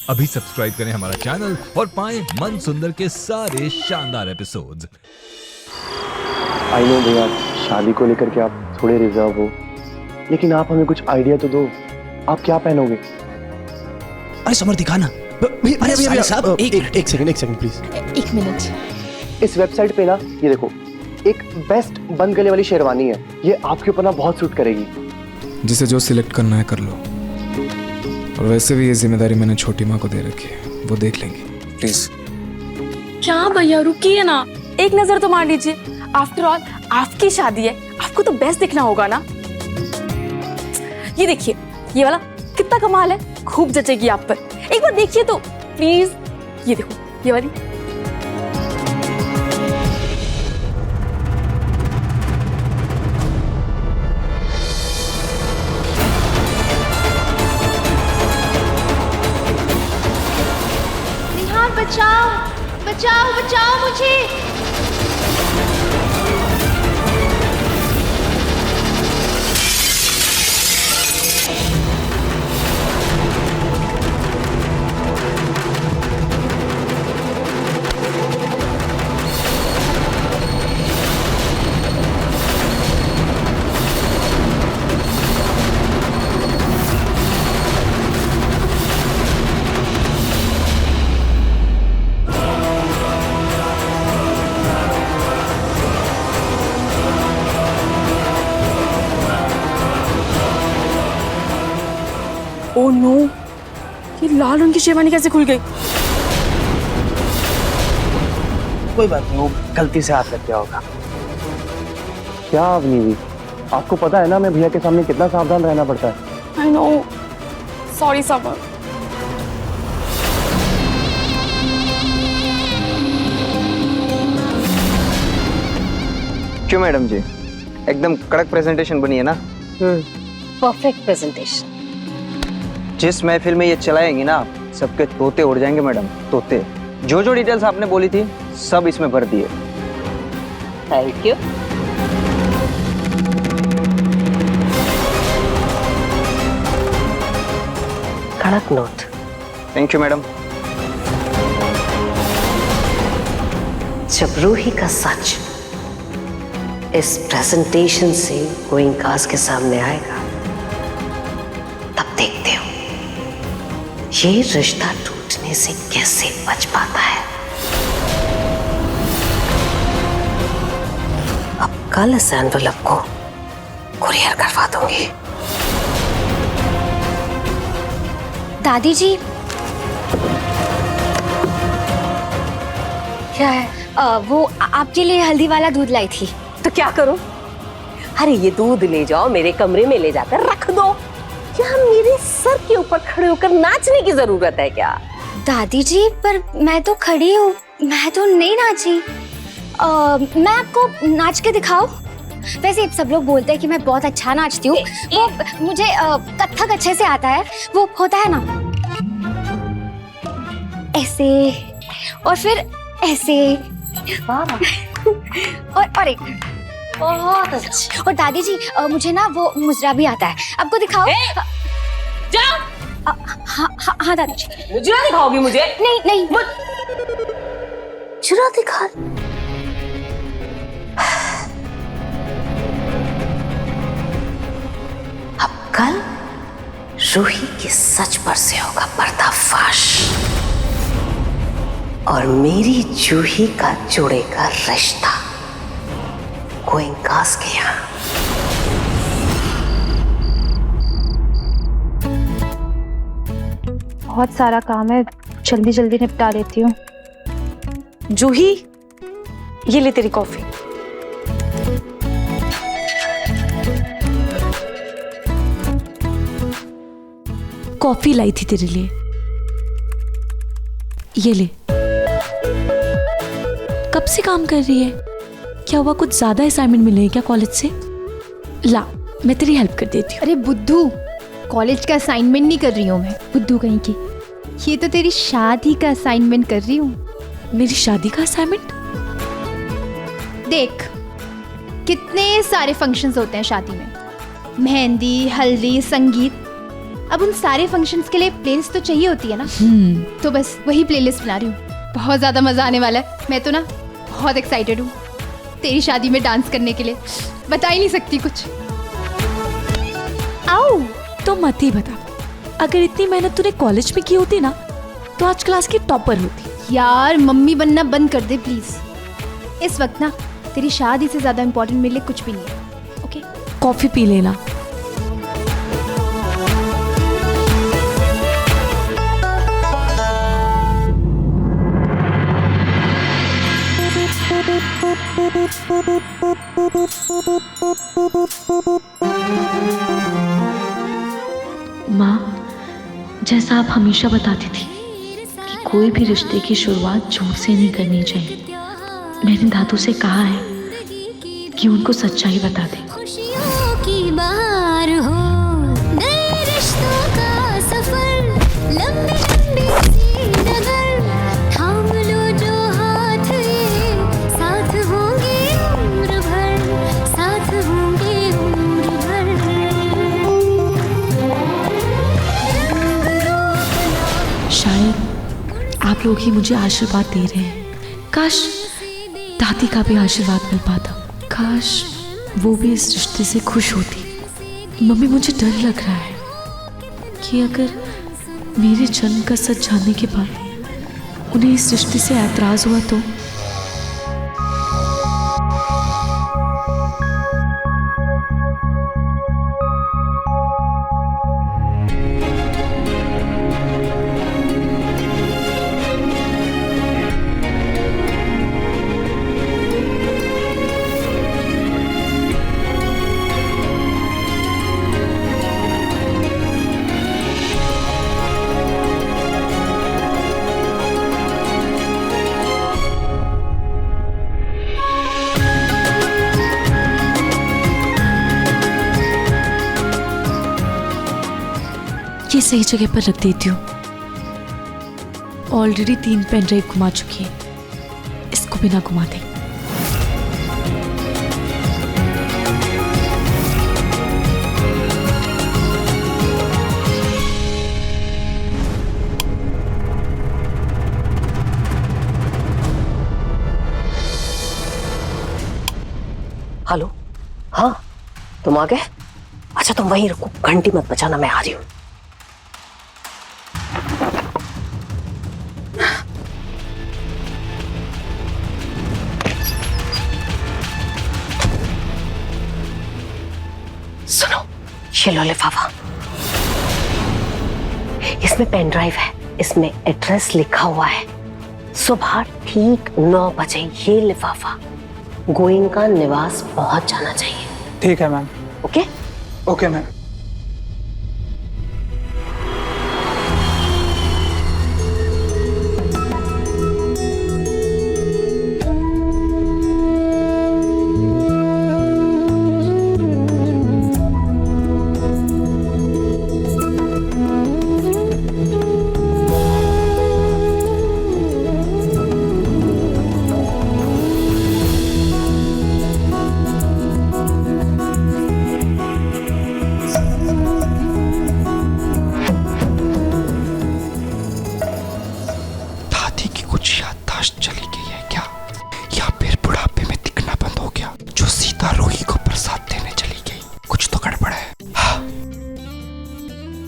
अभी सब्सक्राइब करें हमारा चैनल और पाएं मन सुंदर के सारे शानदार एपिसोड्स। आई नो भैया, शादी को लेकर के आप थोड़े रिजर्व हो, लेकिन आप हमें कुछ आइडिया तो दो। आप क्या पहनोगे? अरे समर दिखाना। भैया साहब एक सेकंड प्लीज। एक मिनट। इस वेबसाइट पे ना ये देखो, एक बेस्ट बंद गले वाली शेरवानी है, ये आपके ऊपर ना बहुत सूट करेगी। जिसे जो सिलेक्ट करना है कर लो, और वैसे भी ये जिम्मेदारी मैंने छोटी माँ को दे रखी है, वो देख लेंगी। प्लीज। क्या भैया रुकिए ना, एक नजर तो मार लीजिए। आफ्टर ऑल आपकी शादी है, आपको तो बेस्ट दिखना होगा ना। ये देखिए, ये वाला कितना कमाल है, खूब जचेगी आप पर। एक बार देखिए तो प्लीज। ये देखो, ये वाली। निहार बचाओ बचाओ बचाओ मुझे। ओह नो, ये लाल रंग की शेरवानी कैसे खुल गई? कोई बात नहीं, वो गलती से हाथ लग गया होगा। क्या अवनीवी, आपको पता है ना मैं भैया के सामने कितना सावधान रहना पड़ता है। I know, sorry summer. क्यों मैडम जी, एकदम कड़क प्रेजेंटेशन बनी है ना? Perfect presentation. जिस महफिल में ये चलाएंगी ना, सबके तोते उड़ जाएंगे मैडम, तोते। जो जो डिटेल्स आपने बोली थी सब इसमें भर दिए। Thank you. कड़क नोट। Thank you madam. जब रूही का सच इस प्रेजेंटेशन से गोइंग कास्ट के सामने आएगा, तब देखते हो ये रिश्ता टूटने से कैसे बच पाता है। अब कल इस एनवेलप को कुरियर करवा दूंगी। दादी जी, क्या है? वो आपके लिए हल्दी वाला दूध लाई थी। तो क्या करूं? अरे ये दूध ले जाओ, मेरे कमरे में ले जाकर रख दो। क्या मेरे सर के ऊपर खड़े होकर नाचने की जरूरत है क्या? दादी जी, पर मैं तो खड़ी हूँ, मैं तो नहीं नाची। मैं आपको नाच के दिखाऊं? वैसे सब लोग बोलते हैं कि मैं बहुत अच्छा नाचती हूँ। वो मुझे कथक अच्छे से आता है। वो होता है ना, ऐसे और फिर ऐसे। और एक बहुत अच्छा। और दादी जी, मुझे ना वो मुजरा भी आता है। आपको दिखाओ? जाओ। हाँ दादी जी। मुजरा दिखाओगी मुझे? नहीं। मुजरा दिखा। अब कल रूही के सच पर से होगा पर्दाफाश, और मेरी जूही का जुड़ेगा रिश्ता गोइंग कास्ट के यहाँ। बहुत सारा काम है, जल्दी जल्दी निपटा लेती हूँ। जूही, ये ले तेरी कॉफी। कॉफी लाई थी तेरे लिए, ये ले। कब से काम कर रही है? क्या हुआ, कुछ ज्यादा असाइनमेंट मिले हैं क्या कॉलेज से? ला, मैं तेरी हेल्प कर देती हूँ। अरे बुद्धू, कॉलेज का असाइनमेंट नहीं कर रही हूँ मैं, बुद्धू कहीं की। ये तो तेरी शादी का असाइनमेंट कर रही हूँ। मेरी शादी का असाइनमेंट? देख, कितने सारे फंक्शंस होते हैं शादी में, मेहंदी, हल्दी, संगीत। अब उन सारे फंक्शंस के लिए प्लेलिस्ट तो चाहिए होती है ना, तो बस वही प्लेलिस्ट बना रही हूँ। बहुत ज़्यादा मज़ा आने वाला है। मैं तो ना बहुत एक्साइटेड हूँ तेरी शादी में डांस करने के लिए, बता ही नहीं सकती कुछ। आओ तो मत ही बता, अगर इतनी मेहनत तूने कॉलेज में की होती ना तो आज क्लास की टॉपर होती। यार मम्मी बनना बंद कर दे प्लीज़। इस वक्त ना तेरी शादी से ज़्यादा इम्पोर्टेंट मेरे लिए कुछ भी नहीं है। ओके, कॉफी पी लेना। माँ, जैसा आप हमेशा बताती थी कि कोई भी रिश्ते की शुरुआत झूठ से नहीं करनी चाहिए, मैंने दादू से कहा है कि उनको सच्चाई बता दे। खुशियों की बहार हो, नए रिश्तों का सफर, लंबी लंबी सी डगर, थाम लो जो हाथ ये, साथ होंगे उम्र भर, साथ होंगे उम्र भर। शायद आप लोग ही मुझे आशीर्वाद दे रहे हैं। काश दादी का भी आशीर्वाद मिल पाता, काश वो भी इस रिश्ते से खुश होती। मम्मी, मुझे डर लग रहा है कि अगर मेरे जन्म का सच जानने के बाद उन्हें इस रिश्ते से ऐतराज हुआ तो। ये सही जगह पर रख देती हूँ। ऑलरेडी 3 पेन ड्राइव घुमा चुकी है, इसको भी ना घुमा दे। हेलो, हाँ तुम आ गए? अच्छा तुम वहीं रुको, घंटी मत बजाना, मैं आ रही हूँ। सुनो, ये लो लिफाफा, इसमें पेन ड्राइव है, इसमें एड्रेस लिखा हुआ है। सुबह ठीक 9 बजे ये लिफाफा गोइंका निवास पहुंच जाना चाहिए। ठीक है मैम। Okay okay ma'am.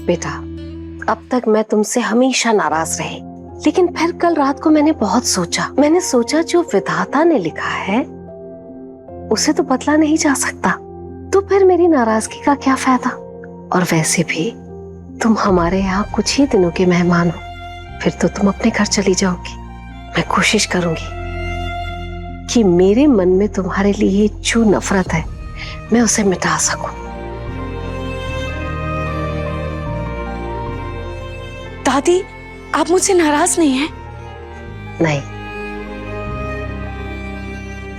बेटा, अब तक मैं तुमसे हमेशा नाराज रही, लेकिन फिर कल रात को मैंने बहुत सोचा। मैंने सोचा जो विधाता ने लिखा है उसे तो बदला नहीं जा सकता, तो फिर मेरी नाराजगी का क्या फायदा। और वैसे भी तुम हमारे यहाँ कुछ ही दिनों के मेहमान हो, फिर तो तुम अपने घर चली जाओगी। मैं कोशिश करूंगी कि मेरे मन में तुम्हारे लिए जो नफरत है मैं उसे मिटा सकूं। दादी, आप मुझसे नाराज नहीं हैं? नहीं।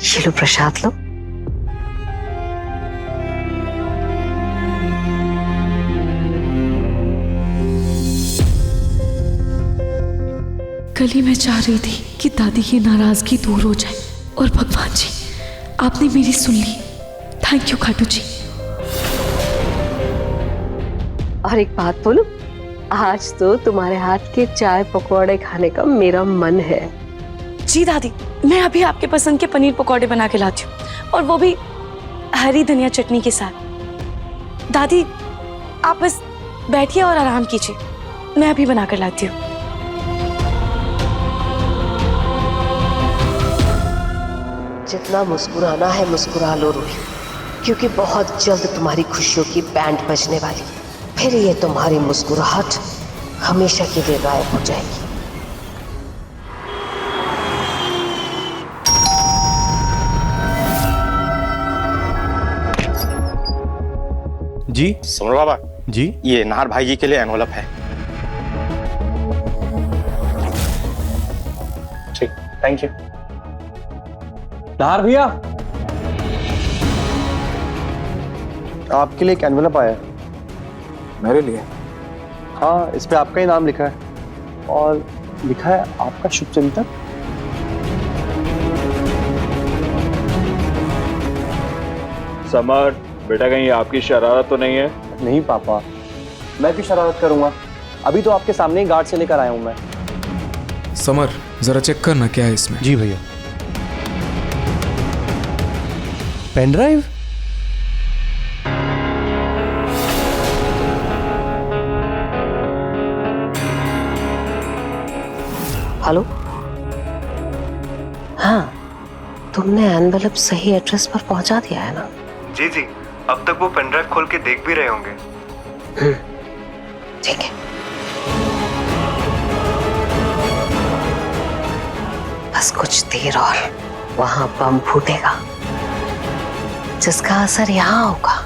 ये लो प्रसाद लो। कल ही मैं चाह रही थी कि दादी की नाराजगी दूर हो जाए, और भगवान जी आपने मेरी सुन ली। थैंक यू खाटू जी। और एक बात बोलूं, आज तो तुम्हारे हाथ के चाय पकौड़े खाने का मेरा मन है। जी दादी, मैं अभी आपके पसंद के पनीर पकौड़े बना के लाती हूँ, और वो भी हरी धनिया चटनी के साथ। दादी आप बस बैठिए और आराम कीजिए, मैं अभी बना कर लाती हूँ। जितना मुस्कुराना है मुस्कुरा लो रूही, क्योंकि बहुत जल्द तुम्हारी खुशियों की बैंड बजने वाली है। फिर ये तुम्हारी मुस्कुराहट हमेशा के लिए गायब हो जाएगी। जी समर बाबा जी, ये नाहर भाई जी के लिए एनवलप है। ठीक, थैंक यू। नाहर भैया, आपके लिए एक एनवेलप आया है। मेरे लिए? हाँ, इस पे आपका ही नाम लिखा है और लिखा है आपका शुभ चिंतक। समर बेटा, कहीं आपकी शरारत तो नहीं है? नहीं पापा, मैं भी शरारत करूंगा? अभी तो आपके सामने ही गार्ड से लेकर आया हूं मैं। समर जरा चेक करना क्या है इसमें। जी भैया। Pen drive? हेलो, हाँ, तुमने एनवेलप सही एड्रेस पर पहुंचा दिया है ना? जी जी, अब तक वो पेन ड्राइव खोल के देख भी रहे होंगे। ठीक है, बस कुछ देर और वहां बम फूटेगा जिसका असर यहां होगा।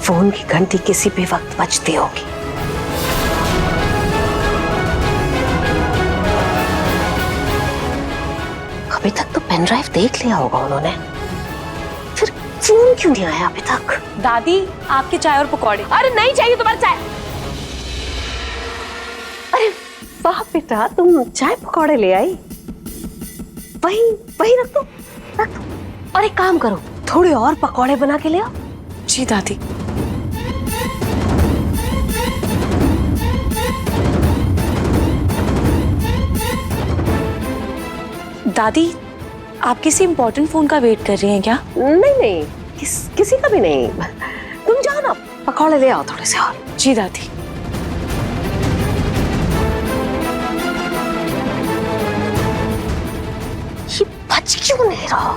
फोन की घंटी किसी भी वक्त बजती होगी। अभी तक तो पेन ड्राइव देख लिया होगा उन्होंने, फिर फोन क्यों नहीं आया अभी तक? दादी आपकी चाय और पकौड़े। अरे नहीं चाहिए तुम्हारा चाय। अरे वाह बेटा, तुम चाय पकौड़े ले आई। वही वही रख दो, रख दो। और एक काम करो, थोड़े और पकौड़े बना के ले आओ। जी दादी। दादी आप किसी इम्पोर्टेंट फोन का वेट कर रही हैं क्या? नहीं नहीं, किसी का भी नहीं। तुम जाओ ना, पकौड़े ले आओ थोड़े से और। जी दादी। ये बच क्यों नहीं रहा?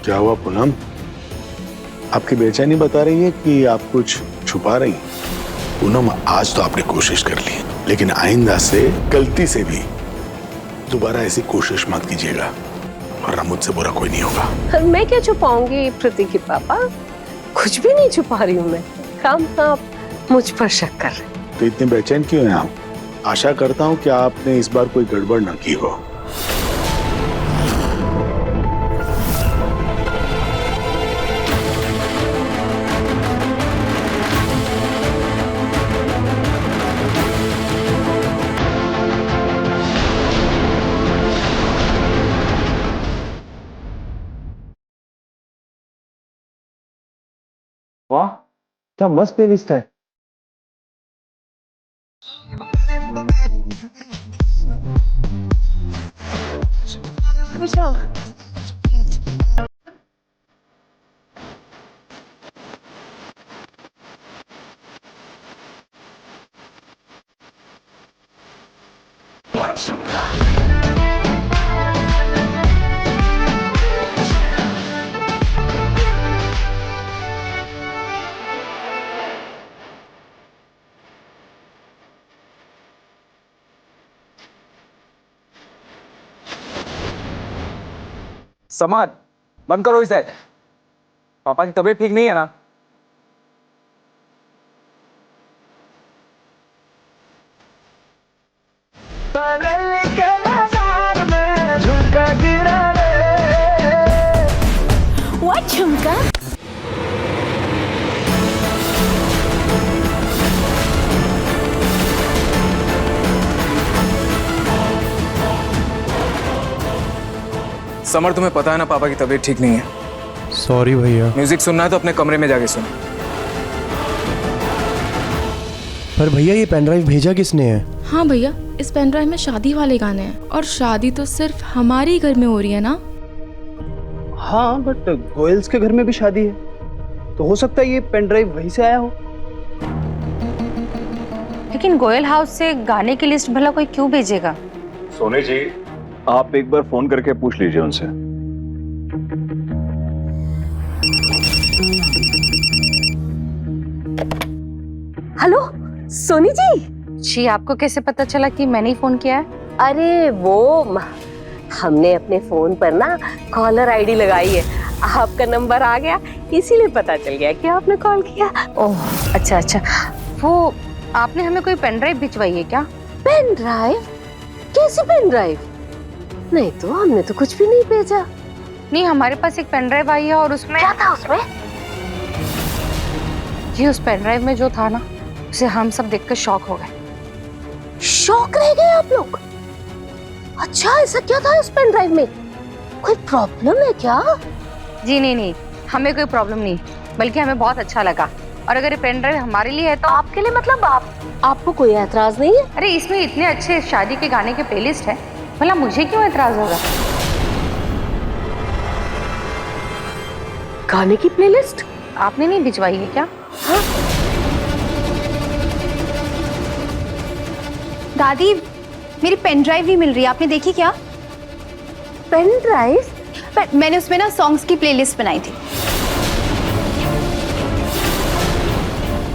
क्या हुआ पूनम? आपकी बेचैनी बता रही है कि आप कुछ छुपा रही हैं? पूनम, आज तो आपने कोशिश कर ली, लेकिन आइंदा से गलती से भी दोबारा ऐसी कोशिश मत कीजिएगा, वरना मुझसे बुरा कोई नहीं होगा। मैं क्या छुपाऊंगी प्रीति की पापा, कुछ भी नहीं छुपा रही हूँ मैं। काम आप मुझ पर शक कर रहे हैं। तो इतने बेचैन क्यों हैं आप? आशा करता हूँ कि आपने इस बार कोई गड़बड़ न की हो। वाह, क्या मस्त प्लेलिस्ट है। समाज बंद करो इसे। पापा की तबीयत ठीक नहीं है ना? What झुमका? समर, तुम्हें पता है ना पापा की तबीयत ठीक नहीं है। सॉरी भैया। म्यूजिक सुनना है तो अपने कमरे में जाके सुन। पर भैया ये पेन ड्राइव भेजा किसने है? हाँ भैया, इस पेन ड्राइव में शादी वाले गाने हैं और शादी तो सिर्फ हमारे ही घर में हो रही है ना। हाँ बट गोयल्स के घर में भी शादी है, तो हो सकता है ये पेन ड्राइव वहीं से आया हो। लेकिन गोयल हाउस से गाने की लिस्ट भला कोई क्यों भेजेगा? सोनी जी, आप एक बार फोन करके पूछ लीजिए उनसे। हेलो सोनी जी। जी, आपको कैसे पता चला कि मैंने ही फोन किया है? अरे वो हमने अपने फोन पर ना कॉलर आईडी लगाई है, आपका नंबर आ गया इसीलिए पता चल गया कि आपने कॉल किया। ओह अच्छा अच्छा, वो आपने हमें कोई पेन ड्राइव भिजवाई है क्या? Pen drive? कैसी पेन ड्राइव? नहीं तो हमने तो कुछ भी नहीं भेजा। नहीं, हमारे पास एक पेन ड्राइव आई है और उसमें क्या था उसमें? जी, उस पेन ड्राइव में जो था ना, उसे हम सब देखकर शॉक हो गए। शॉक रह गए आप लोग? अच्छा, ऐसा क्या था इस पेन ड्राइव में? कोई प्रॉब्लम है क्या? जी नहीं, हमें कोई प्रॉब्लम नहीं, बल्कि हमें बहुत अच्छा लगा। और अगर ये पेन ड्राइव हमारे लिए है तो आपके लिए मतलब आपको कोई एतराज नहीं है? अरे इसमें इतने अच्छे शादी के गाने के प्लेलिस्ट है, भला मुझे क्यों एतराज होगा? गाने की प्लेलिस्ट आपने नहीं भिजवाई है क्या? हाँ? दादी, मेरी पेन ड्राइव नहीं मिल रही, आपने देखी क्या? Pen drive? मैंने उसमें ना सॉन्ग्स की प्लेलिस्ट बनाई थी।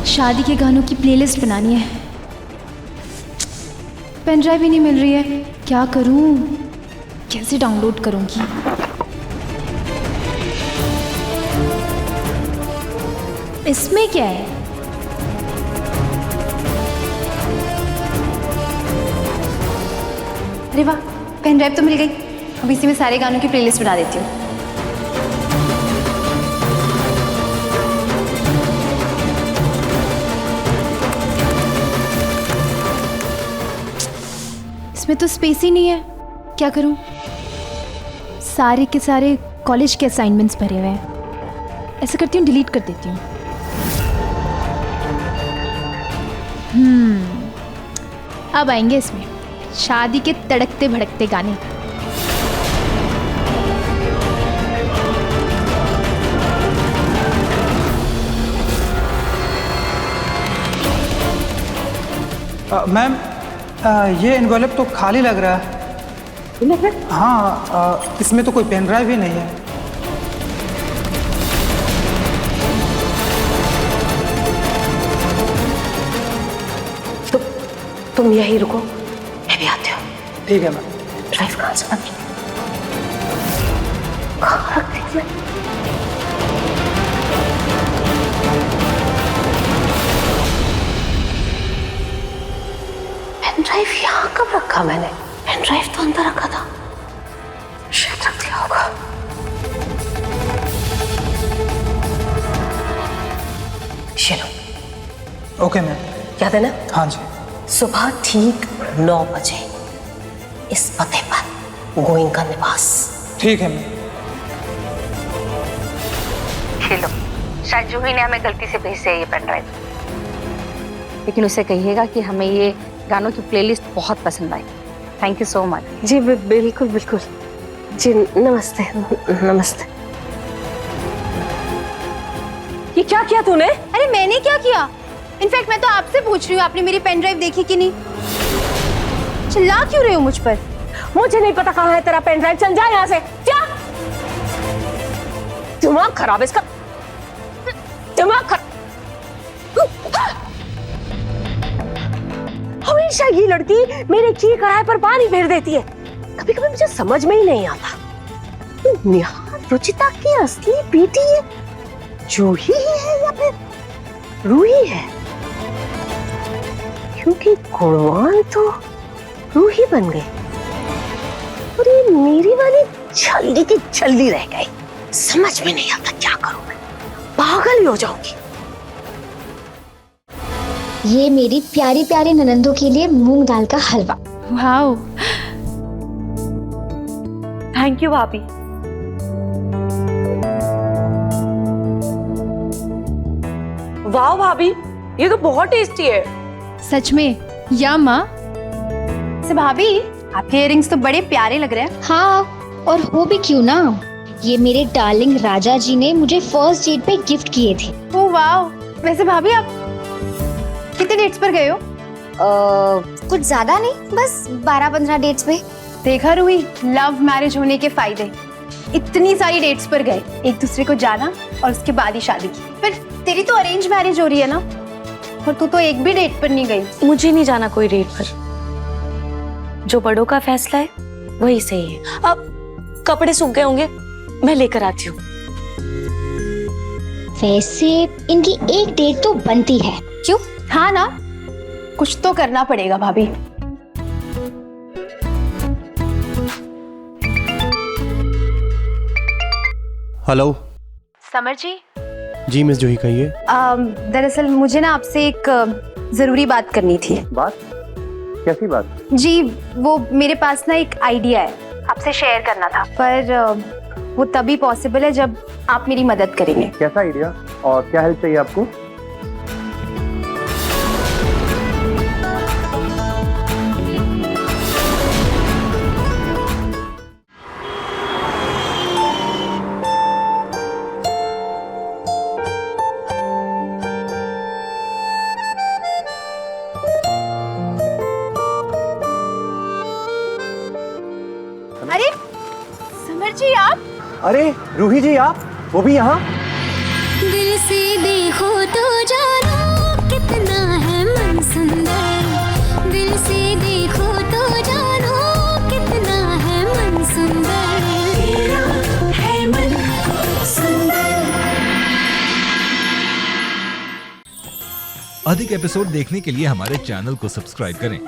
शादी के गानों की प्लेलिस्ट बनानी है, पेन ड्राइव ही नहीं मिल रही है, क्या करूं? कैसे डाउनलोड करूंगी? इसमें क्या है? अरे वाह, पेन ड्राइव तो मिल गई। अब इसी में सारे गानों की प्लेलिस्ट बना देती हूँ। इसमें तो स्पेस ही नहीं है, क्या करूं? सारे के सारे कॉलेज के असाइनमेंट्स भरे हुए हैं। ऐसा करती हूँ, डिलीट कर देती हूँ। अब आएंगे इसमें शादी के तड़कते भड़कते गाने। मैम, ये एनवेलप तो खाली लग रहा है। हाँ, इसमें तो कोई पेन ड्राइव ही नहीं है। तुम यहीं रुको, मैं भी आती हूँ। ठीक है मैम। ड्राइव कहाँ से रखी? कहाँ रख दी मैं? पेन ड्राइव यहाँ कब रखा मैंने? पेन ड्राइव तो अंदर रखा था, शायद रख दिया होगा। चलो। Okay ma'am. याद है ना? हाँ जी। सुबह ठीक 9 बजे इस पते पर गोइंका निवास। ठीक है मैम। खेलो, शायद जूही ने हमें गलती से भेज दिया ये पेन ड्राइव, लेकिन उसे कहिएगा कि हमें ये गानों की प्लेलिस्ट बहुत पसंद आई। Thank you so much. जी बिल्कुल बिल्कुल जी। नमस्ते नमस्ते। ये क्या किया तूने? अरे मैंने क्या किया? इनफैक्ट मैं तो आपसे पूछ रही हूँ, आपने मेरी पेन ड्राइव देखी कि नहीं? चिल्ला क्यों रहे हो मुझ पर? मुझे नहीं पता कहाँ है तेरा पेन ड्राइव, चल जा यहाँ से जा। दिमाग खराब है इसका, दिमाग खराब। हमेशा ये लड़की मेरे की कढ़ाई पर पानी फेर देती है, कभी कभी मुझे समझ में ही नहीं आता नेहा रुचिता की असली बेटी है जूही है या फिर रूही है, क्योंकि गुणवान तो रूही बन गई और ये मेरी वाली छल्ली की छल्ली रह गई। समझ में नहीं आता क्या करूं मैं, पागल ही हो जाऊंगी। ये मेरी प्यारी प्यारी ननंदों के लिए मूंग दाल का हलवा। वाओ, थैंक यू भाभी। वाह भाभी, ये तो बहुत टेस्टी है। सच में? या माँ से भाभी, आपके इयररिंग्स तो बड़े प्यारे लग रहे हैं। हाँ, और हो भी क्यों ना, ये मेरे डार्लिंग राजा जी ने मुझे फर्स्ट डेट पे गिफ्ट किए थे। ओह वाह। वैसे भाभी आप कितने डेट्स पर गए हो? कुछ ज्यादा नहीं, बस 12-15 डेट्स पे। देखा रूही, लव मैरिज होने के फायदे। इतनी सारी डेट्स पर गए, एक दूसरे को जाना और उसके बाद ही शादी की। पर तेरी तो अरेंज मैरिज हो रही है ना, और तू तो एक भी डेट पर नहीं गई। मुझे नहीं जाना कोई डेट पर, जो बड़ों का फैसला है वही सही है। अब कपड़े सूख गए होंगे, मैं लेकर आती हूँ। वैसे इनकी एक डेट तो बनती है, क्यों? हाँ ना, कुछ तो करना पड़ेगा भाभी। हेलो। समर जी। जी मिस जूही कहिए। दरअसल मुझे ना आपसे एक जरूरी बात करनी थी। बात? कैसी बात? जी, वो मेरे पास ना एक आइडिया है, आपसे शेयर करना था, पर वो तभी पॉसिबल है जब आप मेरी मदद करेंगे। कैसा आइडिया और क्या हेल्प चाहिए आपको? अरे समर जी आप? अरे रूही जी, आप वो भी यहाँ? दिल से देखो तो जानो कितना है मन सुंदर, दिल से देखो तो जानो कितना है मन सुंदर, तेरा है मन सुंदर। अधिक एपिसोड देखने के लिए हमारे चैनल को सब्सक्राइब करें